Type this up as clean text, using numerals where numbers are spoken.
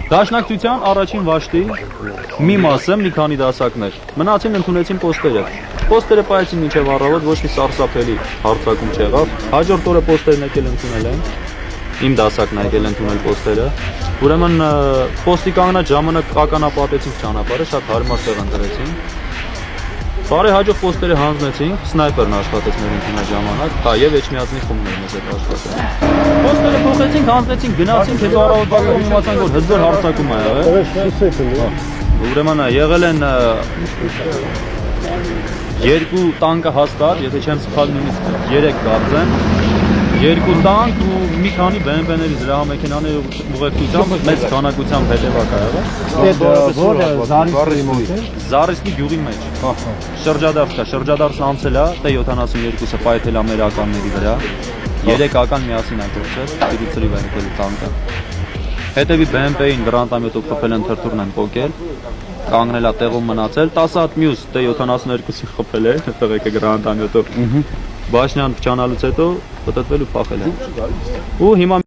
Դաշնակցության առաջին վաշտի մի մասը, մի քանի դասակներ, մնացին ընդունեցին պոստերը։ Պոստերը պայեցին մինչև առավոտ, ոչ մի սարսափելի հարձակում չեղավ։ Հաջորդ օրը պոստերն եկել ընդունել են։ Իմ դասակն եկել ընդունել պոստերը։ Ուրեմն պոստի կանգնած ժամանակ ականապատեցինք ճանապարհը, շատ հարմար տեղ ընտրեցին։ Բարեհաջող պոստերը հանձնեցինք, սնայպերն աշխատեց մեր ընդունած ժամանակ, հա եւ Էջմիածնի խումբն մեզ հետ աշխատել։ Պոստերը փոխեցինք, հանձնեցինք, գնացինք, հետո առավոտվա իմացանք, որ հզոր հարձակում ա եղել։ Ուրեմն եղել են երկու տանկը հաստատ, եթե չեմ սխալ նույնիսկ 3 կարծեմ, երկու տանկ ու մի քանի BMW-ների զրահամեքենաների ուղեկցությամբ մեծ քանակությամբ հետևակ ա եղել։ Զարիսկի գյուղի մեջ։ Շրջադարձ կա, շրջադարձը անցել է, T-72-ը պայթել է մեր ականների վրա, 3 ական միասին ա կորցել, ծրիվ ա եկել տանկը։ Հետևի BMW-ին գրանտամետով խփել են թրթուրն են պոկել, կանգնել ա տեղում մնացել, 10 հատ մյուս T-72-ին խփել է, տղեկը գրանտամետով։ Բաշնյան փչանալուց հետո պտտվել ու փախել է։ Ու հիմա